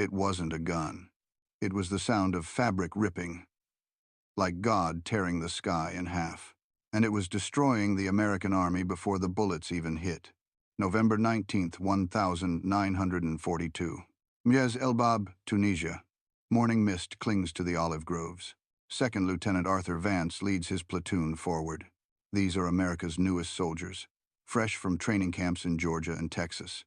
It wasn't a gun. It was the sound of fabric ripping, like God tearing the sky in half. And it was destroying the American army before the bullets even hit. November 19th, 1942. Mjez Elbab, Tunisia. Morning mist clings to the olive groves. Second Lieutenant Arthur Vance leads his platoon forward. These are America's newest soldiers, fresh from training camps in Georgia and Texas.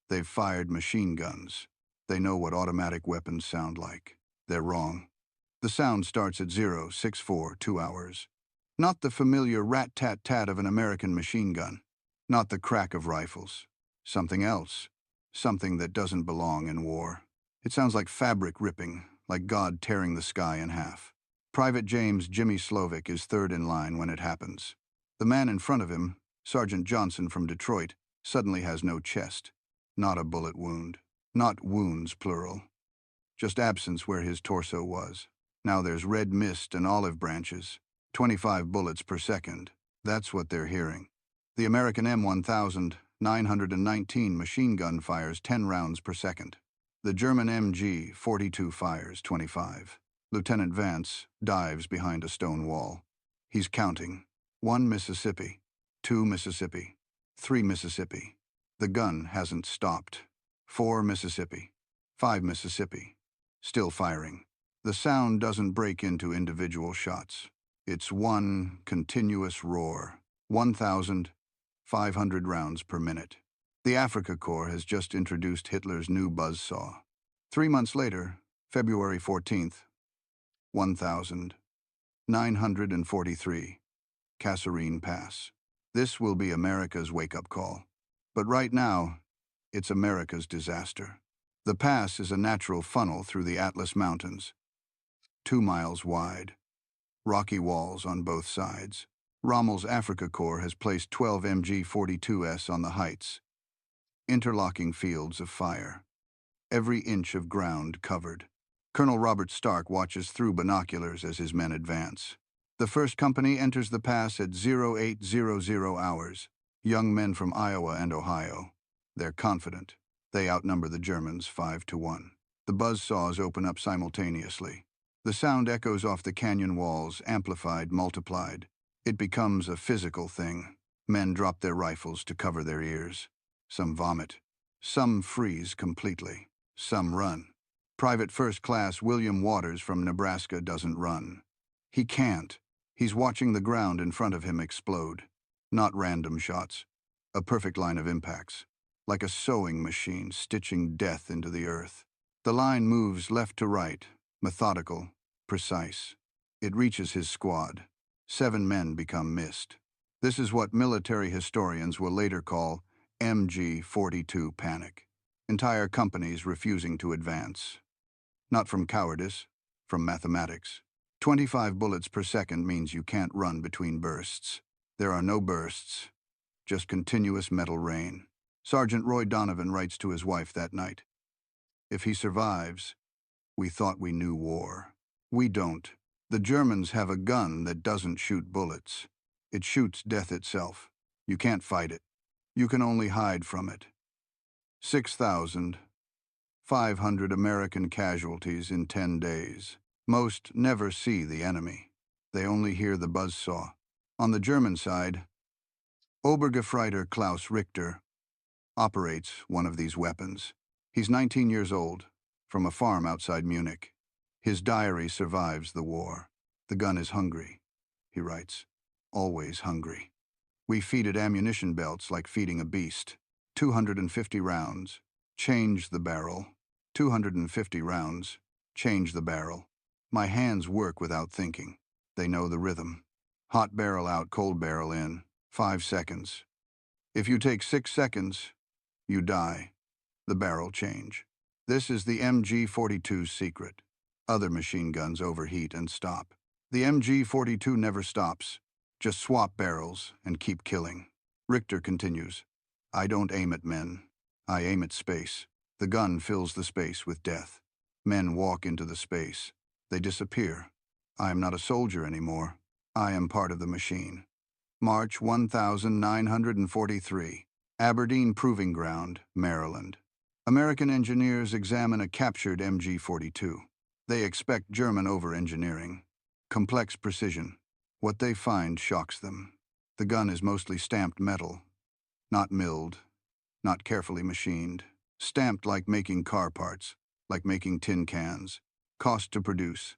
They've fired machine guns. They know what automatic weapons sound like. They're wrong. The sound starts at 064, 2 hours. Not the familiar rat-tat-tat of an American machine gun. Not the crack of rifles. Something else. Something that doesn't belong in war. It sounds like fabric ripping, like God tearing the sky in half. Private James Jimmy Slovic is third in line when it happens. The man in front of him, Sergeant Johnson from Detroit, suddenly has no chest. Not a bullet wound. Not wounds, plural. Just absence where his torso was. Now there's red mist and olive branches. 25 bullets per second. That's what they're hearing. The American M1919 machine gun fires 10 rounds per second. The German MG42 fires 25. Lieutenant Vance dives behind a stone wall. He's counting. 1 Mississippi, 2 Mississippi, 3 Mississippi. The gun hasn't stopped. 4 Mississippi, 5 Mississippi. Still firing. The sound doesn't break into individual shots. It's one continuous roar. 1,500 rounds per minute. The Afrika Korps has just introduced Hitler's new Buzzsaw. 3 months later, February 14th, 1943, Kasserine Pass. This will be America's wake-up call. But right now, it's America's disaster. The pass is a natural funnel through the Atlas Mountains, 2 miles wide. Rocky walls on both sides. Rommel's Afrika Korps has placed 12 MG42s on the heights. Interlocking fields of fire. Every inch of ground covered. Colonel Robert Stark watches through binoculars as his men advance. The first company enters the pass at 0800 hours. Young men from Iowa and Ohio. They're confident. They outnumber the Germans 5-1. The buzzsaws open up simultaneously. The sound echoes off the canyon walls, amplified, multiplied. It becomes a physical thing. Men drop their rifles to cover their ears. Some vomit. Some freeze completely. Some run. Private First Class William Waters from Nebraska doesn't run. He can't. He's watching the ground in front of him explode. Not random shots. A perfect line of impacts. Like a sewing machine stitching death into the earth. The line moves left to right, methodical, precise. It reaches his squad. 7 men become missed. This is what military historians will later call MG42 panic. Entire companies refusing to advance. Not from cowardice, from mathematics. 25 bullets per second means you can't run between bursts. There are no bursts, just continuous metal rain. Sergeant Roy Donovan writes to his wife that night. If he survives, we thought we knew war. We don't. The Germans have a gun that doesn't shoot bullets. It shoots death itself. You can't fight it. You can only hide from it. 6,500 American casualties in 10 days. Most never see the enemy. They only hear the buzzsaw. On the German side, Obergefreiter Klaus Richter operates one of these weapons. He's 19 years old, from a farm outside Munich. His diary survives the war. The gun is hungry, he writes. Always hungry. We feed it ammunition belts like feeding a beast. 250 rounds. Change the barrel. 250 rounds. Change the barrel. My hands work without thinking. They know the rhythm. Hot barrel out, cold barrel in. 5 seconds. If you take 6 seconds, you die. The barrel change. This is the MG42's secret. Other machine guns overheat and stop. The MG42 never stops. Just swap barrels and keep killing. Richter continues. I don't aim at men. I aim at space. The gun fills the space with death. Men walk into the space. They disappear. I am not a soldier anymore. I am part of the machine. March 1943. Aberdeen Proving Ground, Maryland. American engineers examine a captured MG42. They expect German over-engineering, complex precision. What they find shocks them. The gun is mostly stamped metal, not milled, not carefully machined, stamped like making car parts, like making tin cans. Cost to produce,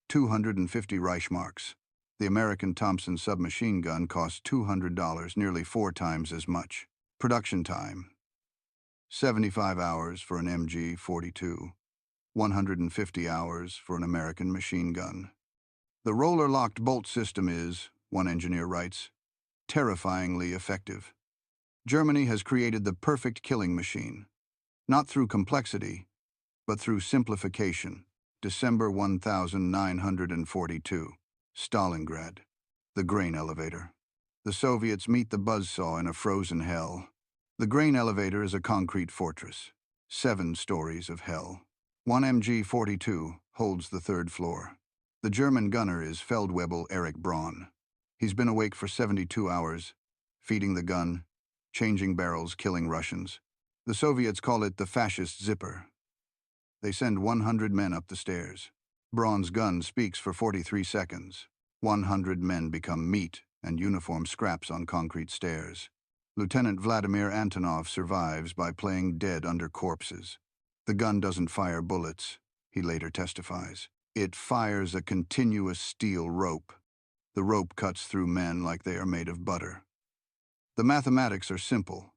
250 Reichsmarks. The American Thompson submachine gun cost $200, nearly 4 times as much. Production time, 75 hours for an MG42, 150 hours for an American machine gun. The roller-locked bolt system is, one engineer writes, terrifyingly effective. Germany has created the perfect killing machine, not through complexity, but through simplification. December 1942, Stalingrad. The grain elevator. The Soviets meet the Buzzsaw in a frozen hell. The grain elevator is a concrete fortress. 7 stories of hell. One MG42 holds the 3rd floor. The German gunner is Feldwebel Erich Braun. He's been awake for 72 hours, feeding the gun, changing barrels, killing Russians. The Soviets call it the fascist zipper. They send 100 men up the stairs. Braun's gun speaks for 43 seconds. 100 men become meat and uniform scraps on concrete stairs. Lieutenant Vladimir Antonov survives by playing dead under corpses. The gun doesn't fire bullets, he later testifies. It fires a continuous steel rope. The rope cuts through men like they are made of butter. The mathematics are simple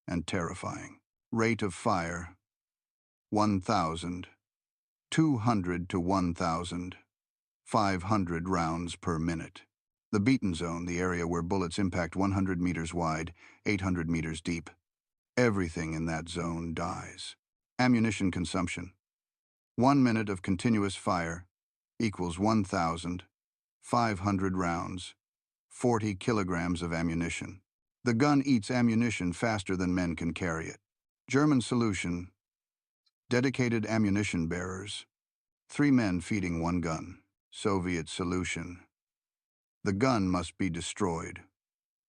and terrifying. Rate of fire, 1,000. 200 to 1,000. 500 rounds per minute. The beaten zone, the area where bullets impact 100 meters wide, 800 meters deep. Everything in that zone dies. Ammunition consumption. 1 minute of continuous fire equals 1,500 rounds, 40 kilograms of ammunition. The gun eats ammunition faster than men can carry it. German solution. Dedicated ammunition bearers. 3 men feeding 1 gun. Soviet solution. The gun must be destroyed,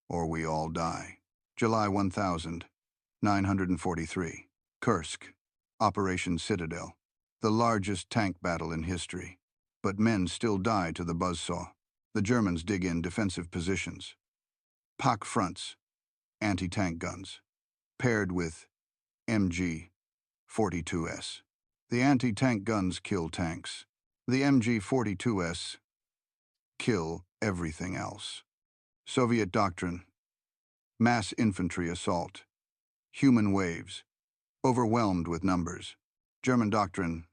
or we all die. July 1943. Kursk. Operation Citadel. The largest tank battle in history. But men still die to the Buzzsaw. The Germans dig in defensive positions. PaK fronts. Anti-tank guns. Paired with MG42s. The anti-tank guns kill tanks. The MG42s kill everything else. Soviet doctrine. Mass infantry assault. Human waves. Overwhelmed with numbers. German doctrine.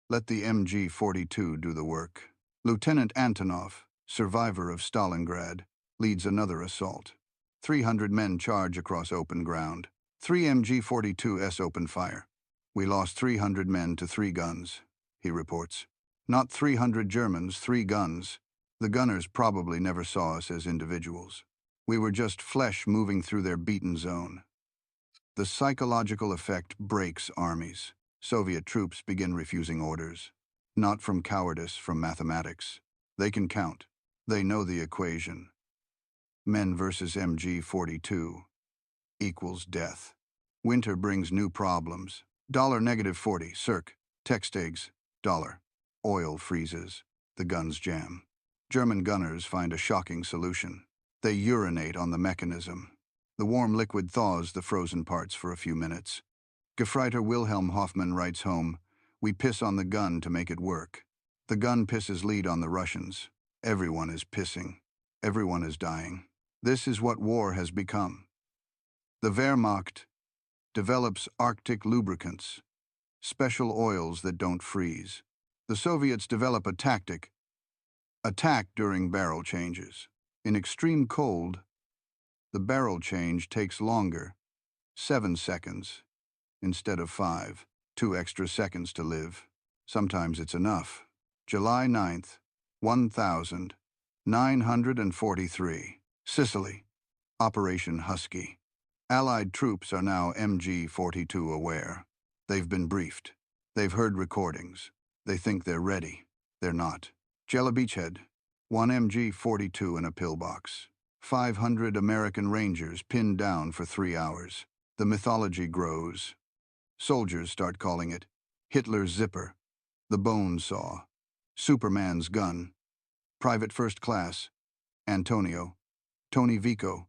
Let the MG42 do the work. Lieutenant Antonov, survivor of Stalingrad, leads another assault. 300 men charge across open ground. 3 MG42s open fire. We lost 300 men to 3 guns, he reports. Not 300 Germans, 3 guns. The gunners probably never saw us as individuals. We were just flesh moving through their beaten zone. The psychological effect breaks armies. Soviet troops begin refusing orders. Not from cowardice, from mathematics. They can count. They know the equation. Men versus MG42 equals death. Winter brings new problems. $-40, circ, text eggs, $. Oil freezes. The guns jam. German gunners find a shocking solution. They urinate on the mechanism. The warm liquid thaws the frozen parts for a few minutes. Gefreiter Wilhelm Hoffmann writes home, "We piss on the gun to make it work. The gun pisses lead on the Russians. Everyone is pissing. Everyone is dying. This is what war has become." The Wehrmacht develops Arctic lubricants, special oils that don't freeze. The Soviets develop a tactic, attack during barrel changes. In extreme cold, the barrel change takes longer, 7 seconds, instead of 5, 2 extra seconds to live. Sometimes it's enough. July 9th, 1943. Sicily. Operation Husky. Allied troops are now MG42 aware. They've been briefed. They've heard recordings. They think they're ready. They're not. Jella Beachhead. 1 MG42 in a pillbox. 500 American Rangers pinned down for 3 hours. The mythology grows. Soldiers start calling it Hitler's zipper, the bone saw, Superman's gun, Private First Class, Antonio, Tony Vico,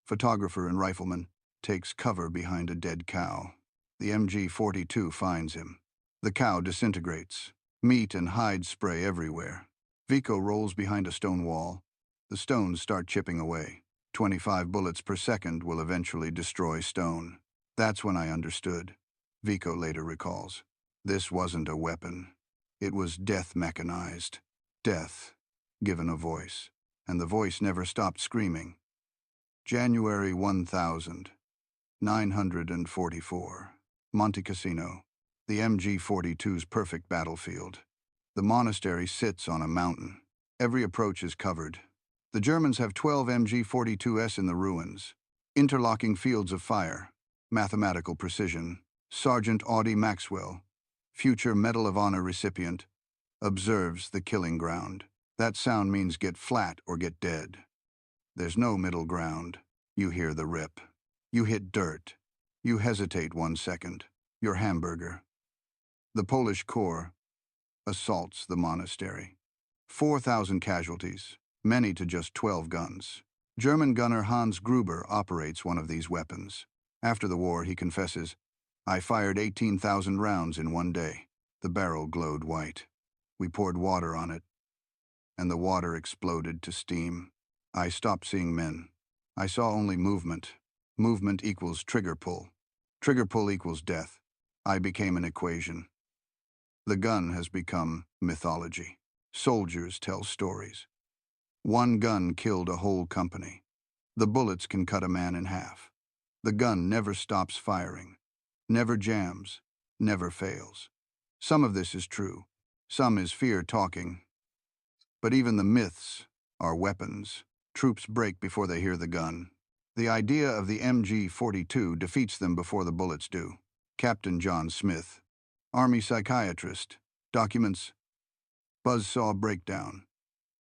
photographer and rifleman, takes cover behind a dead cow. The MG42 finds him. The cow disintegrates. Meat and hide spray everywhere. Vico rolls behind a stone wall. The stones start chipping away. 25 bullets per second will eventually destroy stone. That's when I understood, Vico later recalls. This wasn't a weapon. It was death mechanized. Death, given a voice. And the voice never stopped screaming. January 1944. Monte Cassino. The MG42's perfect battlefield. The monastery sits on a mountain. Every approach is covered. The Germans have 12 MG42s in the ruins. Interlocking fields of fire. Mathematical precision. Sergeant Audie Maxwell, future Medal of Honor recipient, observes the killing ground. That sound means get flat or get dead. There's no middle ground. You hear the rip. You hit dirt. You hesitate 1 second. Your hamburger. The Polish Corps assaults the monastery. 4,000 casualties, many to just 12 guns. German gunner Hans Gruber operates one of these weapons. After the war, he confesses, "I fired 18,000 rounds in one day." The barrel glowed white. We poured water on it, and the water exploded to steam. I stopped seeing men. I saw only movement. Movement equals trigger pull. Trigger pull equals death. I became an equation. The gun has become mythology. Soldiers tell stories. One gun killed a whole company. The bullets can cut a man in half. The gun never stops firing. Never jams, never fails. Some of this is true. Some is fear talking. But even the myths are weapons. Troops break before they hear the gun. The idea of the MG42 defeats them before the bullets do. Captain John Smith, Army psychiatrist, documents Buzzsaw breakdown.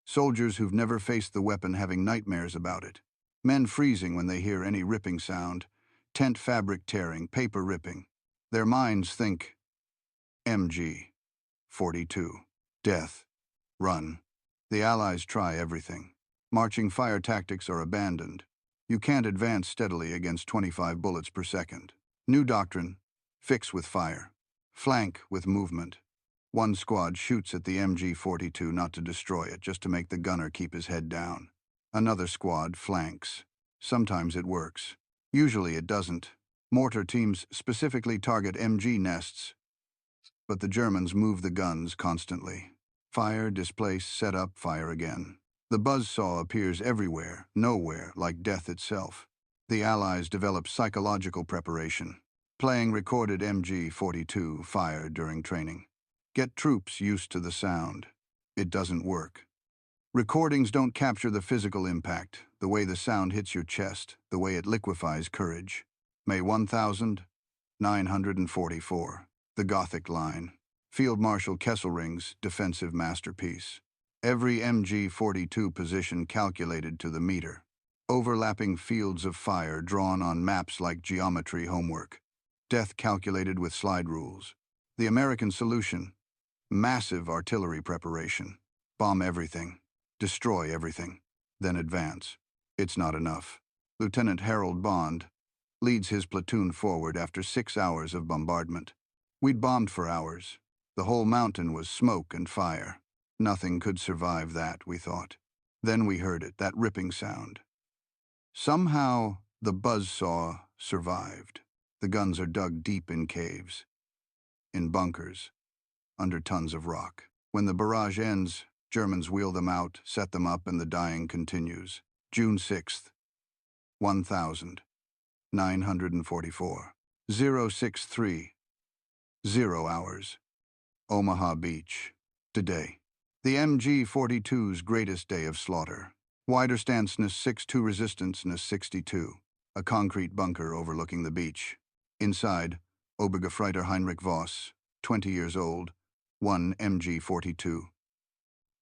Soldiers who've never faced the weapon having nightmares about it. Men freezing when they hear any ripping sound. Tent fabric tearing, paper ripping. Their minds think, MG42. Death. Run. The Allies try everything. Marching fire tactics are abandoned. You can't advance steadily against 25 bullets per second. New doctrine. Fix with fire. Flank with movement. One squad shoots at the MG42 not to destroy it, just to make the gunner keep his head down. Another squad flanks. Sometimes it works. Usually it doesn't. Mortar teams specifically target MG nests, but the Germans move the guns constantly. Fire, displace, set up, fire again. The buzzsaw appears everywhere, nowhere, like death itself. The Allies develop psychological preparation, playing recorded MG42 fire during training. Get troops used to the sound. It doesn't work. Recordings don't capture the physical impact, the way the sound hits your chest, the way it liquefies courage. May 1944. The Gothic Line. Field Marshal Kesselring's defensive masterpiece. Every MG42 position calculated to the meter. Overlapping fields of fire drawn on maps like geometry homework. Death calculated with slide rules. The American solution. Massive artillery preparation. Bomb everything. Destroy everything, then advance. It's not enough. Lieutenant Harold Bond leads his platoon forward after 6 hours of bombardment. We'd bombed for hours. The whole mountain was smoke and fire. Nothing could survive that, we thought. Then we heard it, that ripping sound. Somehow, the buzzsaw survived. The guns are dug deep in caves, in bunkers, under tons of rock. When the barrage ends, Germans wheel them out, set them up, and the dying continues. June 6th, 1944. 063. 0 hours. Omaha Beach. Today. The MG42's greatest day of slaughter. Wider stance -62 resistance -62. A concrete bunker overlooking the beach. Inside, Obergefreiter Heinrich Voss, 20 years old, 1 MG42.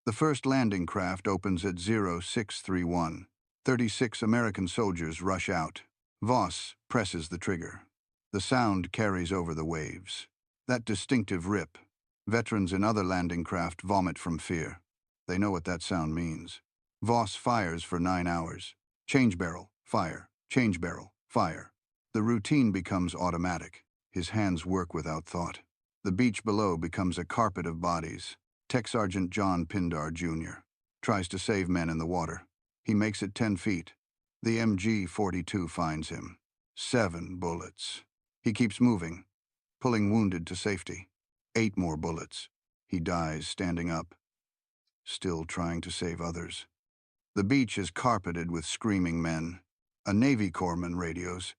The first landing craft opens at 0631. 36 American soldiers rush out. Voss presses the trigger. The sound carries over the waves. That distinctive rip. Veterans in other landing craft vomit from fear. They know what that sound means. Voss fires for 9 hours. Change barrel, fire. Change barrel, fire. The routine becomes automatic. His hands work without thought. The beach below becomes a carpet of bodies. Tech Sergeant John Pindar, Jr. tries to save men in the water. He makes it 10 feet. The MG42 finds him. 7 bullets. He keeps moving, pulling wounded to safety. 8 more bullets. He dies standing up, still trying to save others. The beach is carpeted with screaming men. A Navy corpsman radios.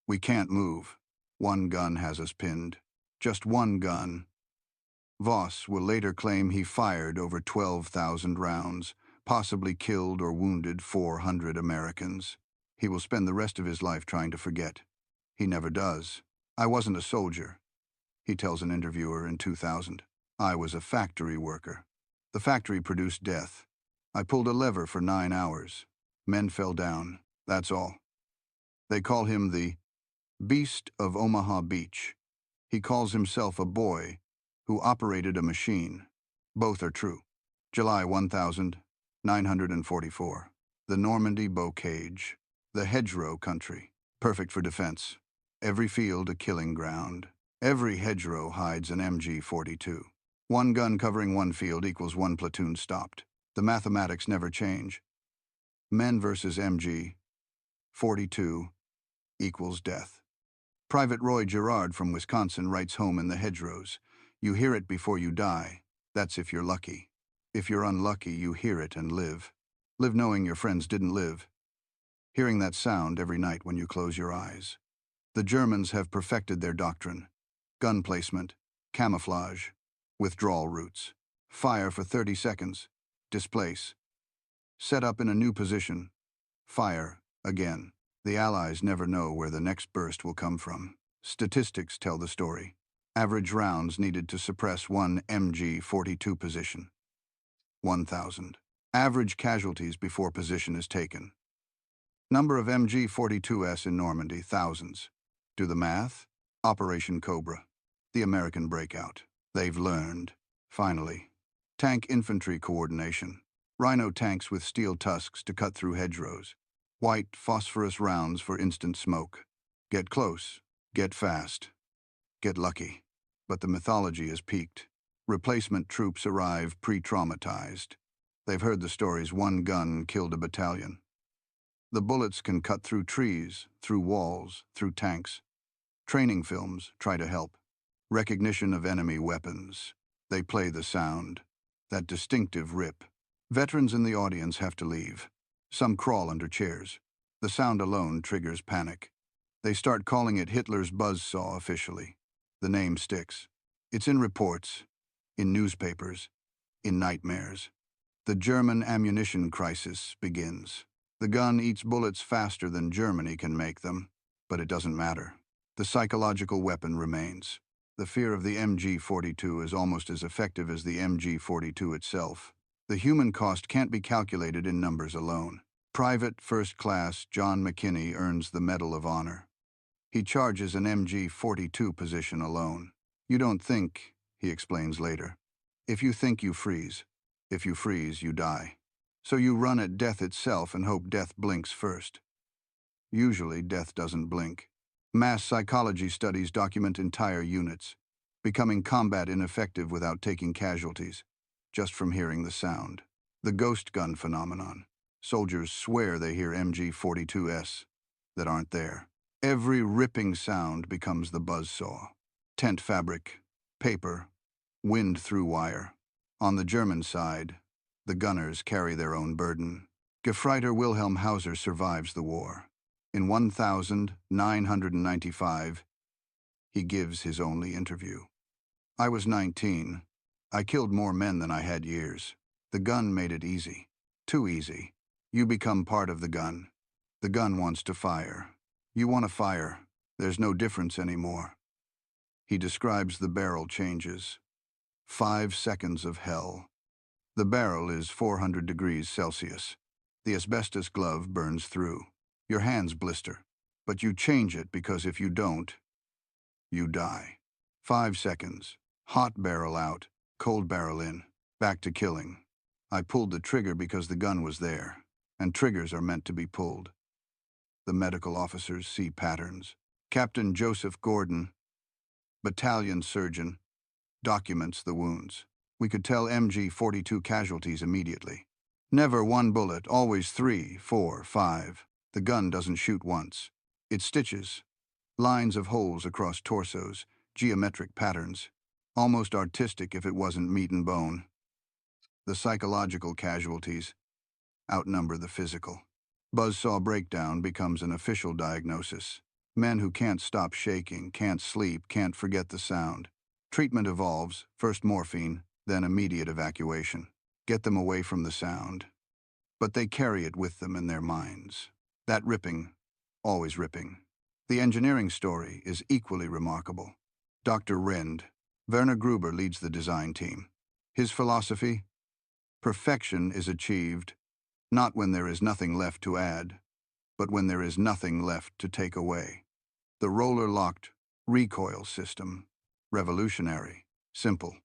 "We can't move. One gun has us pinned. Just one gun." Voss will later claim he fired over 12,000 rounds, possibly killed or wounded 400 Americans. He will spend the rest of his life trying to forget. He never does. "I wasn't a soldier," he tells an interviewer in 2000. "I was a factory worker. The factory produced death. I pulled a lever for 9 hours. Men fell down. That's all." They call him the Beast of Omaha Beach. He calls himself a boy who operated a machine. Both are true. July 1944. The Normandy bocage. The hedgerow country. Perfect for defense. Every field a killing ground. Every hedgerow hides an MG42. One gun covering one field equals one platoon stopped. The mathematics never change. Men versus MG42 equals death. Private Roy Gerard from Wisconsin writes home in the hedgerows. "You hear it before you die. That's if you're lucky. If you're unlucky, you hear it and live. Live knowing your friends didn't live. Hearing that sound every night when you close your eyes." The Germans have perfected their doctrine. Gun placement, camouflage, withdrawal routes. Fire for 30 seconds. Displace. Set up in a new position. Fire, again. The Allies never know where the next burst will come from. Statistics tell the story. Average rounds needed to suppress one MG42 position. 1,000. Average casualties before position is taken. Number of MG42s in Normandy, thousands. Do the math. Operation Cobra. The American breakout. They've learned. Finally. Tank infantry coordination. Rhino tanks with steel tusks to cut through hedgerows. White phosphorus rounds for instant smoke. Get close. Get fast. Get lucky. But the mythology has peaked. Replacement troops arrive pre-traumatized. They've heard the stories one gun killed a battalion. The bullets can cut through trees, through walls, through tanks. Training films try to help. Recognition of enemy weapons. They play the sound. That distinctive rip. Veterans in the audience have to leave. Some crawl under chairs. The sound alone triggers panic. They start calling it Hitler's Buzzsaw officially. The name sticks. It's in reports, in newspapers, in nightmares. The German ammunition crisis begins. The gun eats bullets faster than Germany can make them, but it doesn't matter. The psychological weapon remains. The fear of the MG42 is almost as effective as the MG42 itself. The human cost can't be calculated in numbers alone. Private First Class John McKinney earns the Medal of Honor. He charges an MG42 position alone. "You don't think," he explains later. "If you think, you freeze. If you freeze, you die. So you run at death itself and hope death blinks first." Usually, death doesn't blink. Mass psychology studies document entire units, becoming combat ineffective without taking casualties, just from hearing the sound. The ghost gun phenomenon. Soldiers swear they hear MG42s that aren't there. Every ripping sound becomes the buzzsaw. Tent fabric, paper, wind through wire. On the German side, the gunners carry their own burden. Gefreiter Wilhelm Hauser survives the war. In 1995, he gives his only interview. "I was 19. I killed more men than I had years. The gun made it easy. Too easy. You become part of the gun. The gun wants to fire. You want to fire. There's no difference anymore." He describes the barrel changes. 5 seconds of hell. The barrel is 400 degrees Celsius. The asbestos glove burns through. Your hands blister. But you change it because if you don't, you die. 5 seconds. Hot barrel out, cold barrel in, back to killing. I pulled the trigger because the gun was there, and triggers are meant to be pulled. The medical officers see patterns. Captain Joseph Gordon, battalion surgeon, documents the wounds. We could tell MG42 casualties immediately. Never one bullet, always 3, 4, 5. The gun doesn't shoot once. It stitches. Lines of holes across torsos, geometric patterns. Almost artistic if it wasn't meat and bone. The psychological casualties outnumber the physical. Buzzsaw breakdown becomes an official diagnosis. Men who can't stop shaking, can't sleep, can't forget the sound. Treatment evolves, first morphine, then immediate evacuation. Get them away from the sound. But they carry it with them in their minds. That ripping, always ripping. The engineering story is equally remarkable. Dr. Rind, Werner Gruber leads the design team. His philosophy? Perfection is achieved not when there is nothing left to add, but when there is nothing left to take away. The roller-locked recoil system. Revolutionary. Simple.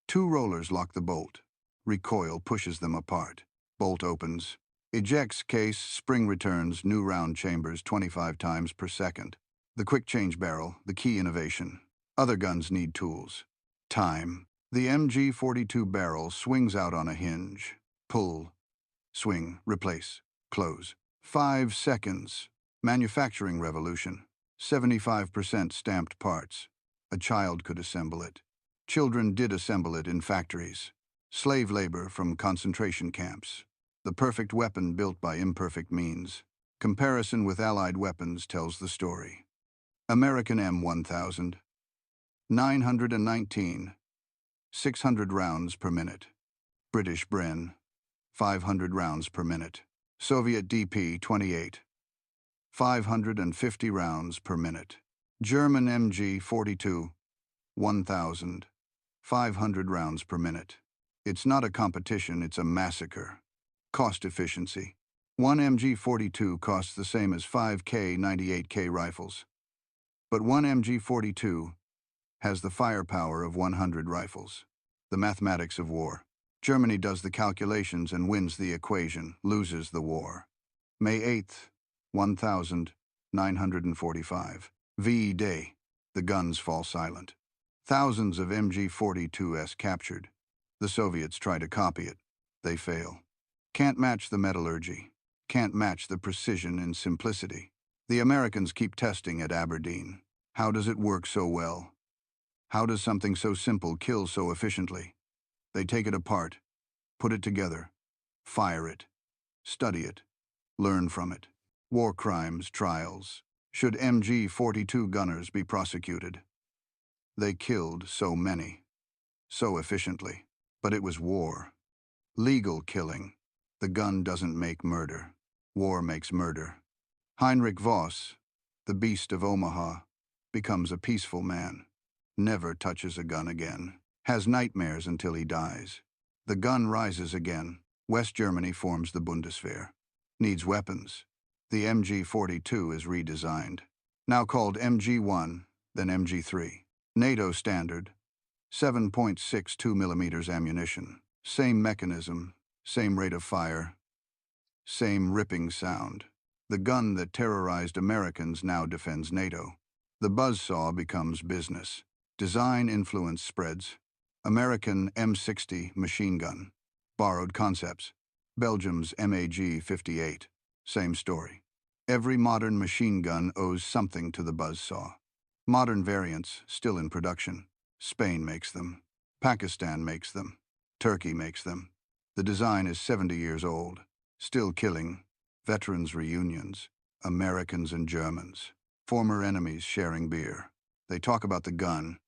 2 rollers lock the bolt. Recoil pushes them apart. Bolt opens. Ejects case, spring returns, new round chambers 25 times per second. The quick change barrel, the key innovation. Other guns need tools. Time. The MG42 barrel swings out on a hinge. Pull. Swing. Replace. Close. 5 seconds. Manufacturing revolution. 75% stamped parts. A child could assemble it. Children did assemble it in factories. Slave labor from concentration camps. The perfect weapon built by imperfect means. Comparison with Allied weapons tells the story. American M1000. 919. 600 rounds per minute. British Bren. 500 rounds per minute. Soviet DP-28. 550 rounds per minute. German MG42. 1,000. 500 rounds per minute. It's not a competition, it's a massacre. Cost efficiency. One MG42 costs the same as 5K 98K rifles. But one MG42 has the firepower of 100 rifles. The mathematics of war. Germany does the calculations and wins the equation, loses the war. May 8th, 1945. VE Day. The guns fall silent. Thousands of MG42s captured. The Soviets try to copy it. They fail. Can't match the metallurgy. Can't match the precision and simplicity. The Americans keep testing at Aberdeen. How does it work so well? How does something so simple kill so efficiently? They take it apart, put it together, fire it, study it, learn from it. War crimes, trials. Should MG42 gunners be prosecuted? They killed so many, so efficiently. But it was war. Legal killing. The gun doesn't make murder. War makes murder. Heinrich Voss, the beast of Omaha, becomes a peaceful man. Never touches a gun again. Has nightmares until he dies. The gun rises again. West Germany forms the Bundeswehr. Needs weapons. The MG42 is redesigned. Now called MG1, then MG3. NATO standard. 7.62 millimeters ammunition. Same mechanism, same rate of fire, same ripping sound. The gun that terrorized Americans now defends NATO. The Buzzsaw becomes business. Design influence spreads. American M60 machine gun. Borrowed concepts. Belgium's MAG58. Same story. Every modern machine gun owes something to the Buzzsaw. Modern variants still in production. Spain makes them. Pakistan makes them. Turkey makes them. The design is 70 years old. Still killing. Veterans reunions. Americans and Germans. Former enemies sharing beer. They talk about the gun.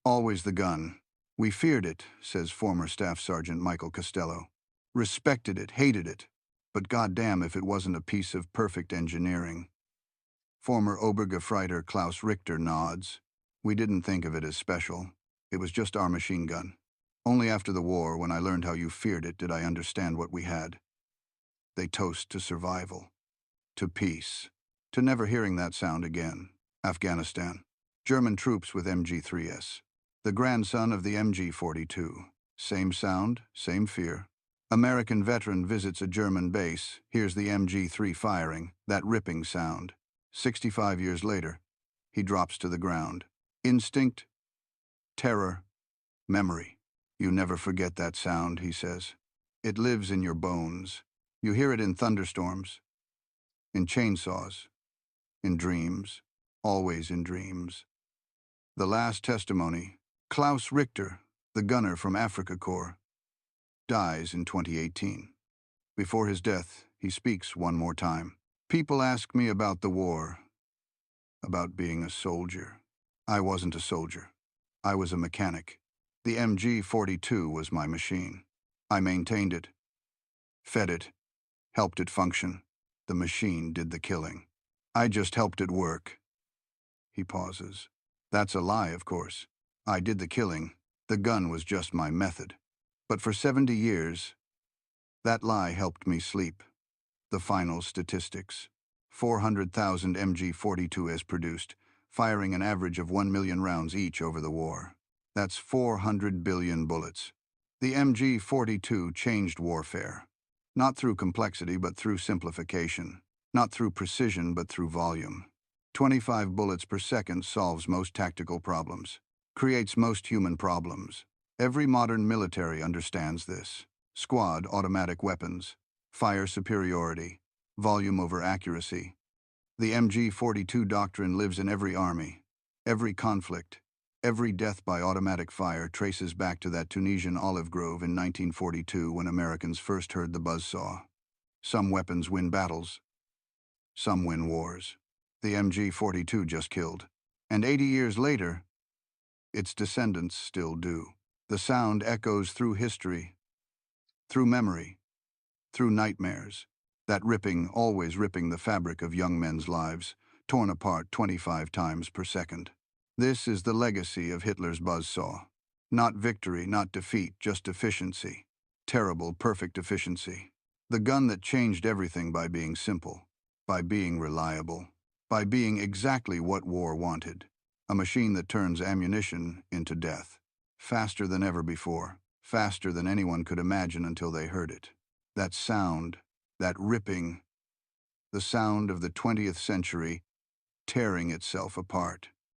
Always the gun. We feared it, says former Staff Sergeant Michael Costello. Respected it, hated it. But goddamn if it wasn't a piece of perfect engineering. Former Obergefreiter Klaus Richter nods. We didn't think of it as special. It was just our machine gun. Only after the war, when I learned how you feared it, did I understand what we had. They toast to survival. To peace. To never hearing that sound again. Afghanistan. German troops with MG3s. The grandson of the MG42. Same sound, same fear. American veteran visits a German base, hears the MG3 firing, that ripping sound. 65 years later, he drops to the ground. Instinct, terror, memory. You never forget that sound, he says. It lives in your bones. You hear it in thunderstorms, in chainsaws, in dreams, always in dreams. The last testimony, Klaus Richter, the gunner from Afrika Korps, dies in 2018. Before his death, he speaks one more time. People ask me about the war, about being a soldier. I wasn't a soldier. I was a mechanic. The MG42 was my machine. I maintained it, fed it, helped it function. The machine did the killing. I just helped it work. He pauses. That's a lie, of course. I did the killing. The gun was just my method. But for 70 years, that lie helped me sleep. The final statistics. 400,000 MG42s produced, firing an average of 1 million rounds each over the war. That's 400 billion bullets. The MG42 changed warfare. Not through complexity, but through simplification. Not through precision, but through volume. 25 bullets per second solves most tactical problems. Creates most human problems. Every modern military understands this. Squad automatic weapons. Fire superiority. Volume over accuracy. The MG42 doctrine lives in every army. Every conflict. Every death by automatic fire traces back to that Tunisian olive grove in 1942 when Americans first heard the buzzsaw. Some weapons win battles. Some win wars. The MG42 just killed. And 80 years later, its descendants still do. The sound echoes through history, through memory, through nightmares. That ripping, always ripping the fabric of young men's lives, torn apart 25 times per second. This is the legacy of Hitler's buzzsaw. Not victory, not defeat, just efficiency. Terrible, perfect efficiency. The gun that changed everything by being simple, by being reliable, by being exactly what war wanted. A machine that turns ammunition into death. Faster than ever before. Faster than anyone could imagine until they heard it. That sound, that ripping, the sound of the 20th century tearing itself apart.